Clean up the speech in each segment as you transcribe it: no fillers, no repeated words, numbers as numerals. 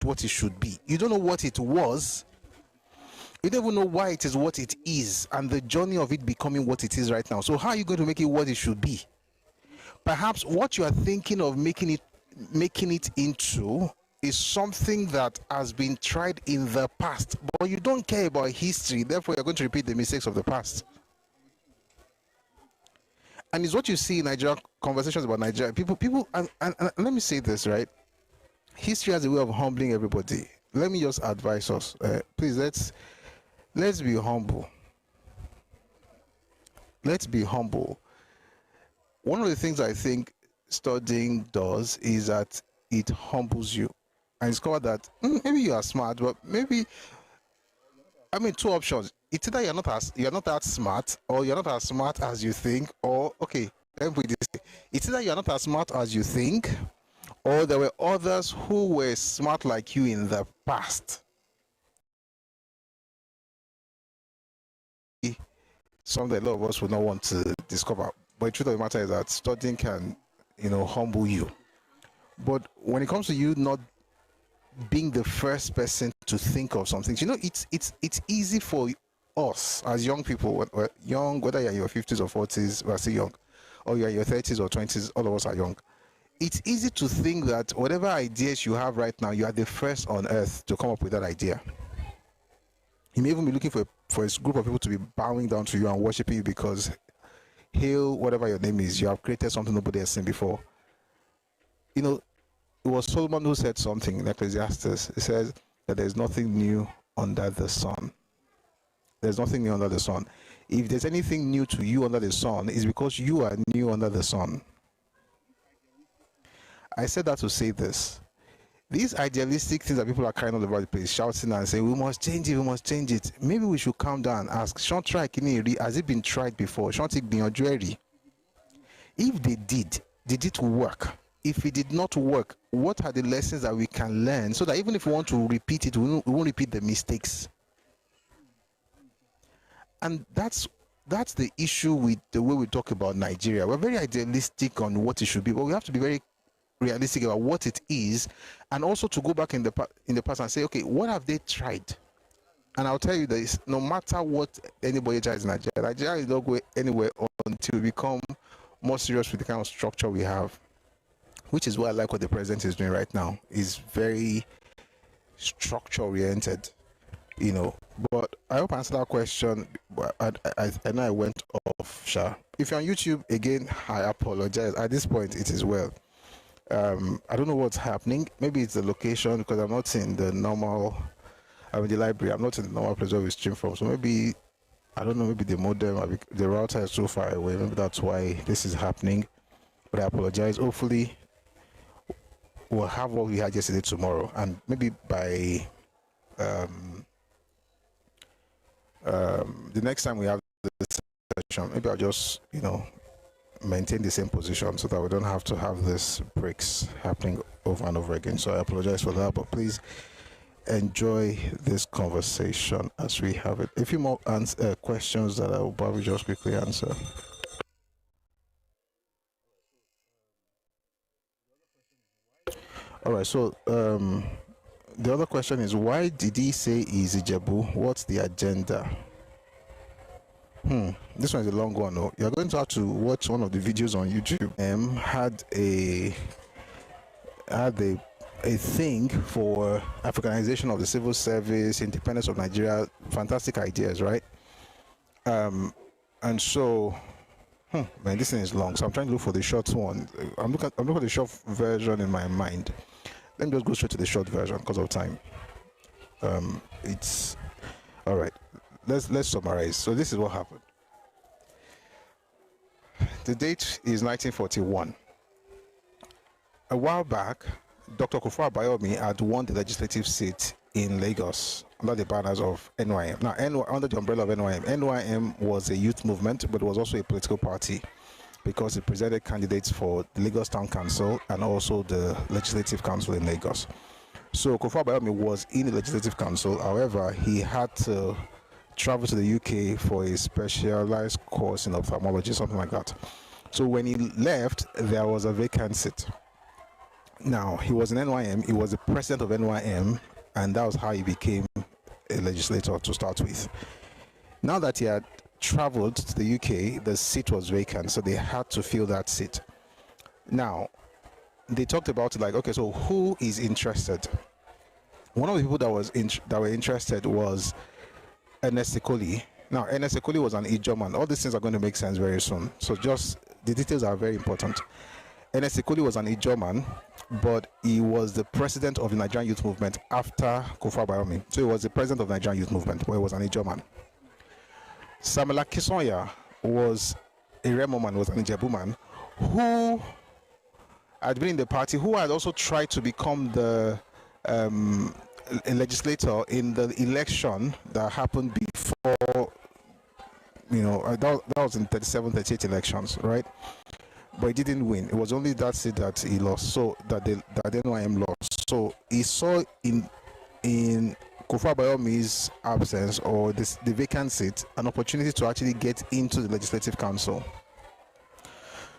what it should be. You don't know what it was. You don't even know why it is what it is, and the journey of it becoming what it is right now. So how are you going to make it what it should be? Perhaps what you are thinking of making it into is something that has been tried in the past, but you don't care about history. Therefore, you're going to repeat the mistakes of the past. And it's what you see in Nigeria, conversations about Nigeria. People, and let me say this, right? History has a way of humbling everybody. Let me just advise us. Please, let's be humble. Let's be humble. One of the things I think studying does is that it humbles you. And discover that maybe you are smart, but maybe, I mean, two options. It's either you're not that smart, or you're not as smart as you think, or okay, let me put it this way. It's either you're not as smart as you think, or there were others who were smart like you in the past. Something a lot of us would not want to discover. But the truth of the matter is that studying can, humble you. But when it comes to you not being the first person to think of something, it's easy for us as young people, young, whether you're in your 50s or 40s, we're still young, or you're in your 30s or 20s, all of us are young. It's easy to think that whatever ideas you have right now, you are the first on earth to come up with that idea. You may even be looking for a group of people to be bowing down to you and worshiping you because, hail, whatever your name is, you have created something nobody has seen before. It was Solomon who said something in Ecclesiastes. It says that there's nothing new under the sun. There's nothing new under the sun. If there's anything new to you under the sun, it's because you are new under the sun. I said that to say this. These idealistic things that people are carrying all over the place, shouting and saying, we must change it, we must change it. Maybe we should calm down and ask, has it been tried before? If they did it work? If it did not work, what are the lessons that we can learn so that even if we want to repeat it, we won't repeat the mistakes? And that's the issue with the way we talk about Nigeria. We're very idealistic on what it should be, but we have to be very realistic about what it is, and also to go back in the past and say, okay, what have they tried? And I'll tell you this: no matter what anybody tries in Nigeria is not going anywhere until we become more serious with the kind of structure we have. Which is why I like what the president is doing right now. Is very structure oriented, But I hope I answered that question. But I know I went off, Sha. If you're on YouTube, again, I apologize. At this point, it is well. I don't know what's happening. Maybe it's the location because I'm not in the library. I'm not in the normal place where we stream from. So maybe, I don't know, maybe the modem, the router is so far away. Maybe that's why this is happening. But I apologize. Hopefully, we'll have what we had yesterday tomorrow, and maybe by the next time we have this session, maybe I'll just maintain the same position so that we don't have to have this breaks happening over and over again. So I apologize for that, but please enjoy this conversation as we have it. A few more questions that I will probably just quickly answer. All right, so the other question is, why did he say he's Ijebu? What's the agenda? This one is a long one. Oh. You're going to have to watch one of the videos on YouTube. Had a thing for Africanization of the civil service, independence of Nigeria, fantastic ideas, right? And so, man, this thing is long, so I'm trying to look for the short one. I'm looking at the short version in my mind. Let me just go straight to the short version because of time. It's all right. Let's summarize. So this is what happened. The date is 1941. A while back, Dr. Kufuor Abayomi had won the legislative seat in Lagos under the banners of NYM. Now, under the umbrella of NYM. NYM was a youth movement, but it was also a political party because it presented candidates for the Lagos Town Council and also the Legislative Council in Lagos. So Kufuor Abayomi was in the Legislative Council. However, he had to travel to the UK for a specialized course in ophthalmology, something like that. So when he left, there was a vacant seat. Now, he was in NYM, he was the president of NYM, and that was how he became a legislator to start with. Now that he had traveled to the UK, the seat was vacant, so they had to fill that seat. Now, they talked about it like, okay, so who is interested? One of the people that were interested was Ernest Ekoli. Now, Ernest Ekoli was an Ijaman. All these things are going to make sense very soon. So just the details are very important. Ernest Ekoli was an Ijaman, but he was the president of the Nigerian Youth Movement after Kofa Bayomi. So he was the president of the Nigerian Youth Movement, but he was an Ijaman. Samuel Akinsanya was a Remo man, was an Ijebu man, who had been in the party, who had also tried to become the a legislator in the election that happened before, that was in 37, 38 elections, right? But he didn't win. It was only that seat that he lost, so that the NYM lost. So he saw in Kofa Bayomi's absence, or the vacant seat, an opportunity to actually get into the Legislative Council.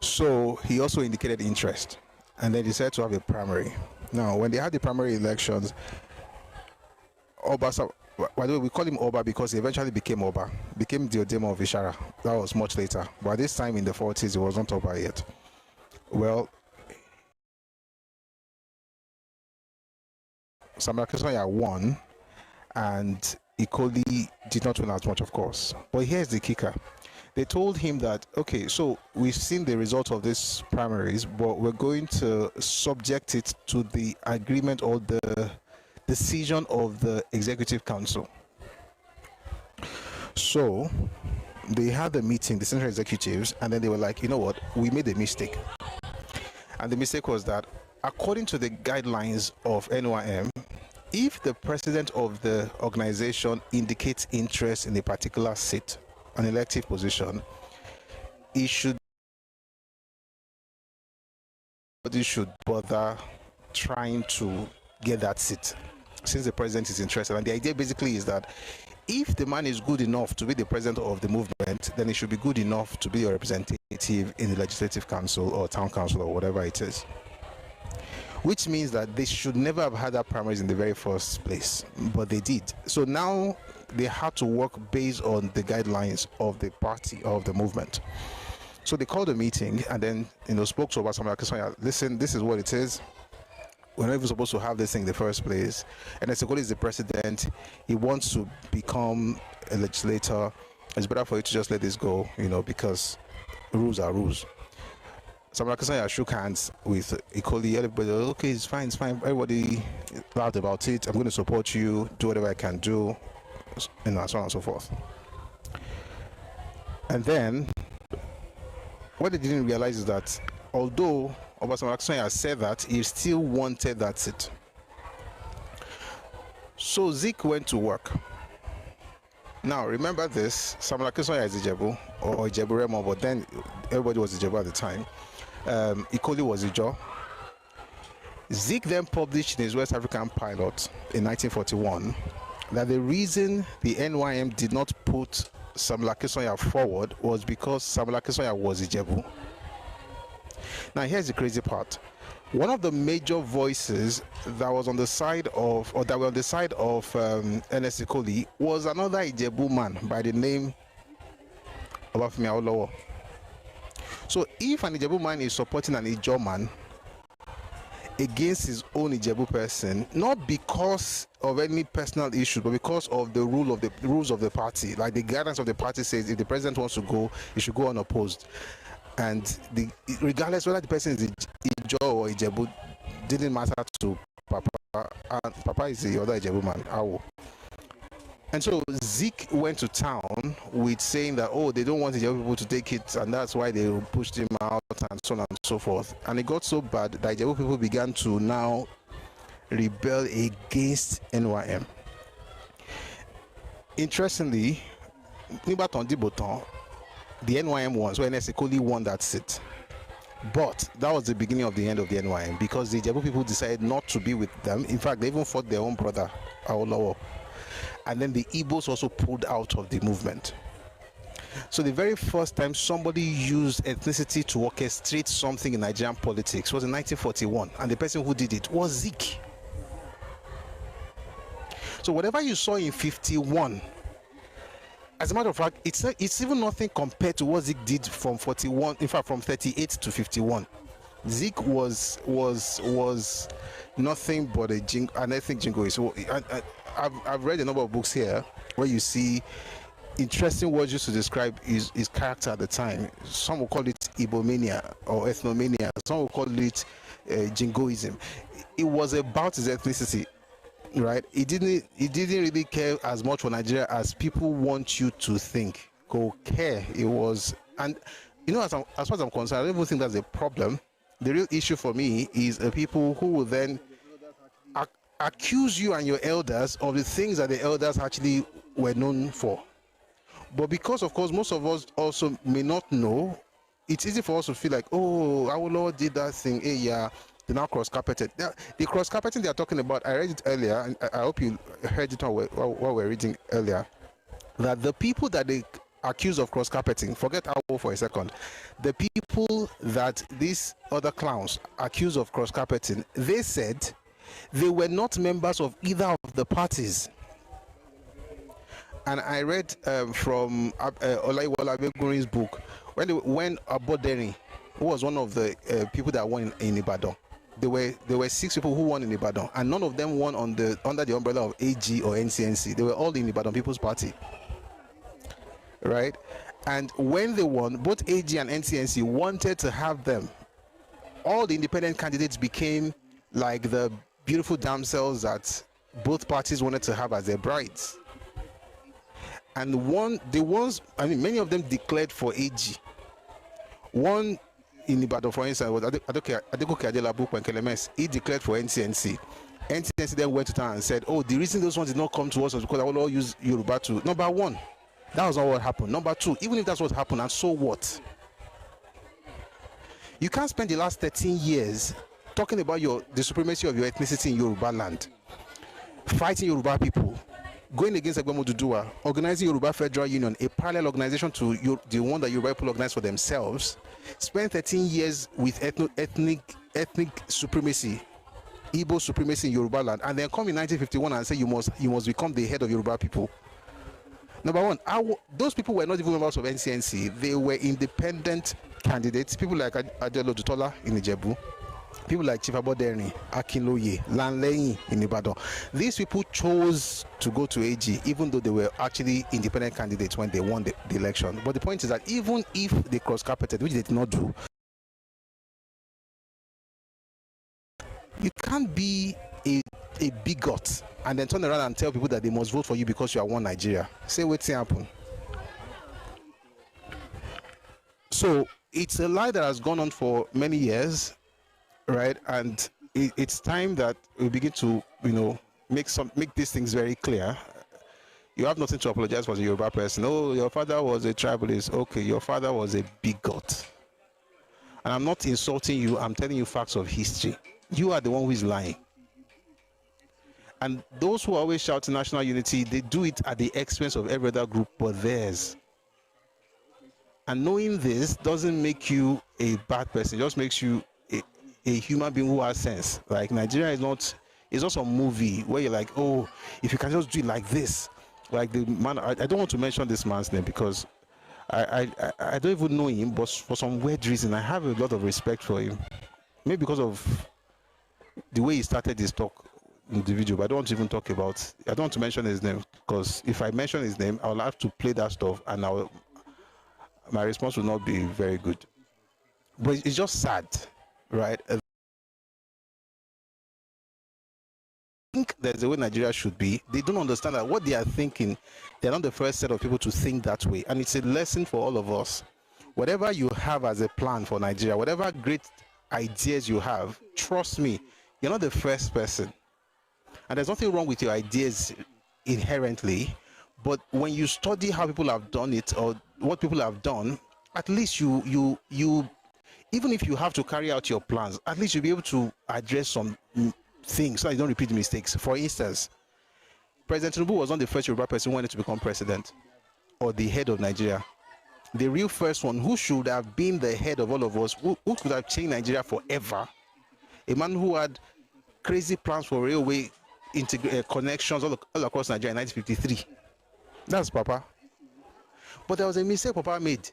So he also indicated interest, and they decided to have a primary. Now, when they had the primary elections, Oba, by the way, we call him Oba because he eventually became Oba, became Diodemo of Ishara. That was much later. But this time in the 40s, he was not Oba yet. Well, Samuel Akinsanya won, and Ekoli did not win as much, of course. But here's the kicker. They told him that, okay, so we've seen the result of these primaries, but we're going to subject it to the agreement or the decision of the Executive Council. So they had a meeting, the central executives, and then they were like, you know what, we made a mistake. And the mistake was that, according to the guidelines of NYM, if the president of the organization indicates interest in a particular seat, an elective position, he should bother trying to get that seat, since the president is interested. And the idea basically is that if the man is good enough to be the president of the movement, then he should be good enough to be a representative in the Legislative Council or Town Council or whatever it is. Which means that they should never have had that primaries in the very first place, but they did. So now they had to work based on the guidelines of the party, of the movement. So they called a meeting and then, spoke to Samuel Akinsanya. Listen, this is what it is. We're not even supposed to have this thing in the first place. And Ekoli is the president. He wants to become a legislator. It's better for you to just let this go, because rules are rules. Samuel Akinsanya shook hands with Ekoli. Everybody, okay, it's fine. Everybody laughed about it. I'm going to support you, do whatever I can do, so on and so forth. And then, what they didn't realize is that although Samuel Akinsanya said that, he still wanted that seat. So Zik went to work. Now, remember this, Samuel Akinsanya is Ijebu, or Ijebu Remo, but then everybody was Ijebu at the time. Ekoli was Ijo. Zik then published in his West African Pilot in 1941 that the reason the NYM did not put Samuel Akinsanya forward was because Samuel Akinsanya was Ijebu. Now here's the crazy part. One of the major voices that was on the side of, or that were on the side of Ernest Ekoli was another Ijebu man by the name of Obafemi Awolowo. So if an Ijebu man is supporting an Ijo man against his own Ijebu person, not because of any personal issue, but because of the rules of the party, like the guidance of the party says, if the president wants to go, he should go unopposed. And regardless whether the person is Ijo or Ijebu, didn't matter to Papa. And Papa is the other Ijebu man, Awo. And so Zik went to town with saying that, oh, they don't want Ijebu people to take it, and that's why they pushed him out, and so on and so forth. And it got so bad that Ijebu people began to now rebel against NYM. Interestingly, Nibaton Diboton, the NYM won, so Ernest Ekoli won that seat. But that was the beginning of the end of the NYM, because the Ijebu people decided not to be with them. In fact, they even fought their own brother, Awolowo. And then the Igbos also pulled out of the movement. So the very first time somebody used ethnicity to orchestrate something in Nigerian politics was in 1941, and the person who did it was Zik. So whatever you saw in 51, as a matter of fact, it's even nothing compared to what Zik did from 41. In fact, from 38 to 51, Zik was nothing but an ethnic jingoist. So I've read a number of books here where you see interesting words used to describe his character at the time. Some will call it Ibomania or ethnomania. Some will call it jingoism. It was about his ethnicity, right? He didn't really care as much for Nigeria as people want you to think. Go care. It was, and as far as I'm concerned, I don't even think that's a problem. The real issue for me is people who will then accuse you and your elders of the things that the elders actually were known for. But because, of course, most of us also may not know, it's easy for us to feel like, oh, our Lord did that thing. Hey, yeah, they now cross-carpeted. The cross-carpeting they are talking about, I read it earlier, and I hope you heard it while we're reading earlier, that the people that they accused of cross-carpeting, forget Awo for a second, the people that these other clowns accused of cross-carpeting, they said they were not members of either of the parties. And I read from Olaiwola Abeguri's book when Aboderi, who was one of the people that won in Ibadan, there were 6 people who won in Ibadan, and none of them won under the umbrella of AG or NCNC. They were all in Ibadan People's Party, right? And when they won, both AG and NCNC wanted to have them. All the independent candidates became like the beautiful damsels that both parties wanted to have as their brides. And many of them declared for AG. One in Ibadan, for instance, was Adegoke Adelabu Kelemes. He declared for NCNC. NCNC then went to town and said, oh, the reason those ones did not come to us was because I will all use Yoruba to. Number one, that was not what happened. Number two, even if that's what happened, and so what? You can't spend the last 13 years talking about the supremacy of your ethnicity in Yoruba land, fighting Yoruba people, going against Egbemo Dudua, organizing Yoruba Federal Union, a parallel organization to the one that Yoruba people organize for themselves, spend 13 years with ethnic supremacy, Igbo supremacy in Yoruba land, and then come in 1951 and say you must become the head of Yoruba people. Number one, those people were not even members of NCNC. They were independent candidates. People like Adelo Dutola in Ijebu, people like Chief Aboderi, Akinloye, Lanleyin in Ibadan. These people chose to go to AG, even though they were actually independent candidates when they won the election. But the point is that even if they cross-carpeted, which they did not do, you can't be a bigot and then turn around and tell people that they must vote for you because you are one Nigeria. Say what's happen. So it's a lie that has gone on for many years, right? And it's time that we begin to, make these things very clear. You have nothing to apologize for as a Yoruba person. Oh, your father was a tribalist. Okay, your father was a bigot. And I'm not insulting you. I'm telling you facts of history. You are the one who is lying. And those who always shout national unity, they do it at the expense of every other group but theirs. And knowing this doesn't make you a bad person. It just makes you a human being who has sense. Like Nigeria is not some movie where you're like, oh, if you can just do it like this. Like the man, I don't want to mention this man's name because I don't even know him, but for some weird reason, I have a lot of respect for him. Maybe because of the way he started his talk in the video, but I don't want to even talk about, I don't want to mention his name because if I mention his name, I'll have to play that stuff and my response will not be very good. But it's just sad, right? I think there's a way Nigeria should be. They don't understand that what they are thinking, they're not the first set of people to think that way. And it's a lesson for all of us. Whatever you have as a plan for Nigeria, whatever great ideas you have, trust me, you're not the first person. And there's nothing wrong with your ideas inherently, but when you study how people have done it or what people have done, at least you even if you have to carry out your plans, at least you'll be able to address some things so you don't repeat mistakes. For instance, President Tinubu was not the first Yoruba person who wanted to become president or the head of Nigeria. the real first one, who should have been the head of all of us, who could have changed Nigeria forever, a man who had crazy plans for railway connections all across Nigeria in 1953. That's Papa. But there was a mistake Papa made.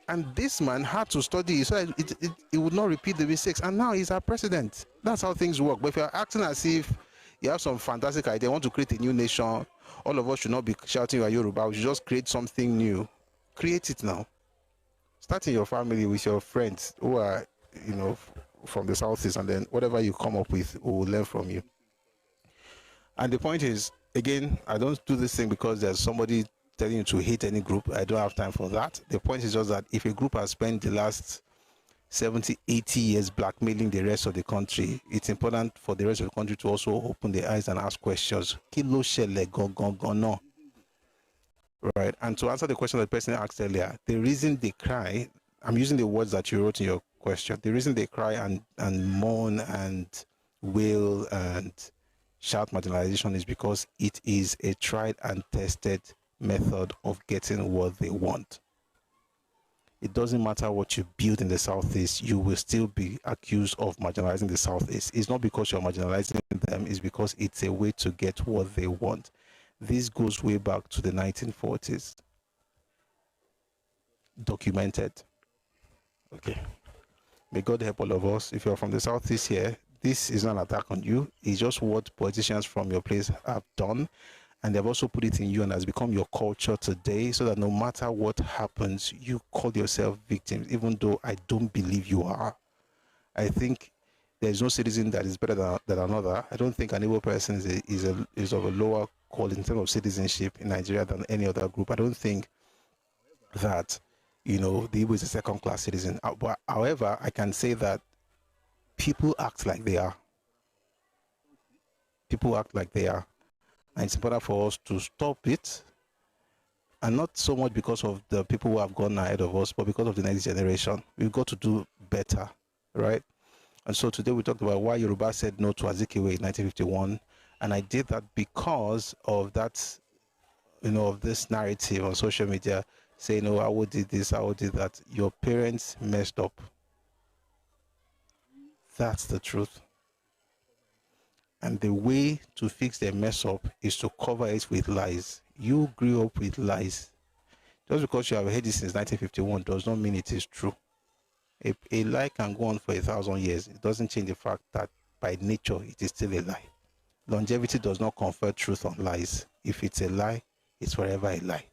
And this man had to study so that it would not repeat the mistakes. And now he's our president. That's how things work. But if you're acting as if you have some fantastic idea, want to create a new nation, all of us should not be shouting you are Yoruba. We should just create something new. Create it now. Start in your family with your friends who are, from the Southeast, and then whatever you come up with, we will learn from you. And the point is, again, I don't do this thing because there's somebody telling you to hate any group. I don't have time for that. The point is just that if a group has spent the last 70, 80 years blackmailing the rest of the country, it's important for the rest of the country to also open their eyes and ask questions. Kilo shele no. Right? And to answer the question that the person asked earlier, the reason they cry, I'm using the words that you wrote in your question, the reason they cry and mourn and wail and shout marginalization is because it is a tried and tested method of getting what they want. It doesn't matter what you build in the Southeast, you will still be accused of marginalizing the Southeast. It's not because you're marginalizing them, it's because it's a way to get what they want. This goes way back to the 1940s. Documented. Okay. May God help all of us. If you're from the Southeast here, this is not an attack on you. It's just what politicians from your place have done. And they've also put it in you and has become your culture today, so that no matter what happens, you call yourself victims, even though I don't believe you are. I think there's no citizen that is better than another. I don't think an Igbo person is of a lower quality in terms of citizenship in Nigeria than any other group. I don't think that, the Igbo is a second-class citizen. But however, I can say that people act like they are. People act like they are. And it's important for us to stop it, and not so much because of the people who have gone ahead of us, but because of the next generation. We've got to do better, right? And so today we talked about why Yoruba said no to Azikiwe in 1951, and I did that because of that, of this narrative on social media saying, oh, Awo did this, Awo did that. Your parents messed up. That's the truth. And the way to fix their mess up is to cover it with lies. You grew up with lies. Just because you have heard it since 1951 does not mean it is true. A lie can go on for 1,000 years. It doesn't change the fact that by nature it is still a lie. Longevity does not confer truth on lies. If it's a lie, it's forever a lie.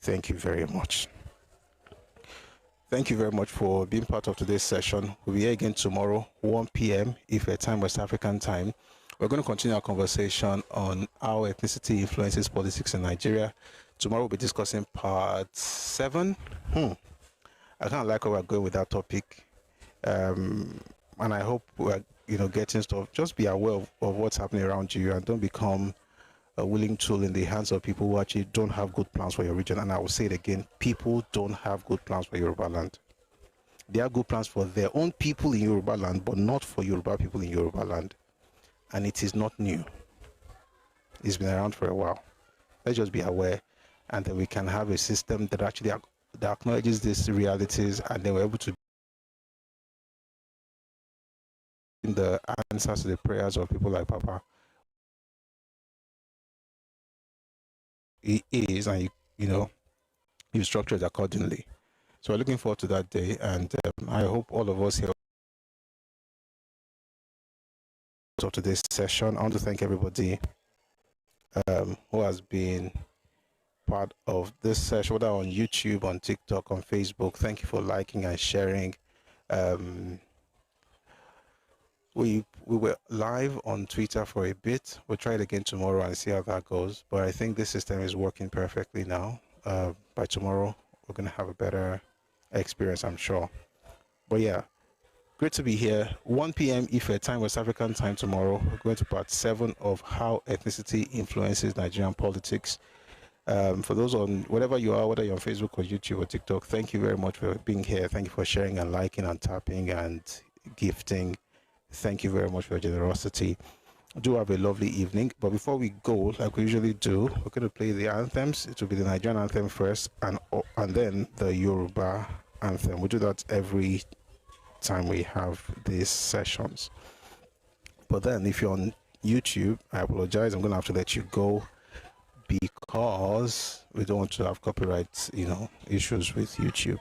Thank you very much. Thank you very much for being part of today's session. We'll be here again tomorrow, 1 p.m. Ife time, West African time. We're going to continue our conversation on how ethnicity influences politics in Nigeria. Tomorrow we'll be discussing part 7. I kind of like how we're going with that topic. And I hope we're, getting stuff. Just be aware of what's happening around you and don't become a willing tool in the hands of people who actually don't have good plans for your region. And I will say it again, people don't have good plans for Yoruba land. They have good plans for their own people in Yoruba land, but not for Yoruba people in Yoruba land. And it is not new. It's been around for a while. Let's just be aware, and then we can have a system that actually that acknowledges these realities, and then we're able to the answers to the prayers of people like Papa. It is, and you structure it accordingly. So we're looking forward to that day, and I hope all of us here of today's session. I want to thank everybody who has been part of this session, whether on YouTube, on TikTok, on Facebook. Thank you for liking and sharing. We were live on Twitter for a bit. We'll try it again tomorrow and see how that goes. But I think this system is working perfectly now. By tomorrow, we're going to have a better experience, I'm sure. But yeah, great to be here. 1 p.m. Ife time, West African time tomorrow. We're going to part 7 of how ethnicity influences Nigerian politics. For those on whatever you are, whether you're on Facebook or YouTube or TikTok, thank you very much for being here. Thank you for sharing and liking and tapping and gifting. Thank you very much for your generosity. Do have a lovely evening. But before we go, like we usually do, we're going to play the anthems. It will be the Nigerian anthem first, and then the Yoruba anthem. We do that every time we have these sessions. But then, if you're on YouTube, I apologize. I'm going to have to let you go because we don't want to have copyright, issues with YouTube,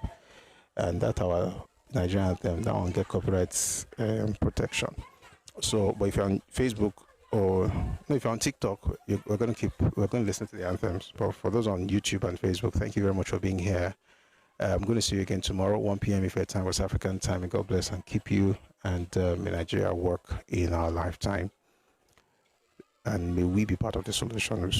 and that's our Nigerian anthem. That one get copyright protection. So, but if you're on Facebook or no, if you're on TikTok, we're going to listen to the anthems. But for those on YouTube and Facebook, thank you very much for being here. I'm going to see you again tomorrow, 1 p.m. if your time was African time. And God bless and keep you and may Nigeria work in our lifetime. And may we be part of the solution.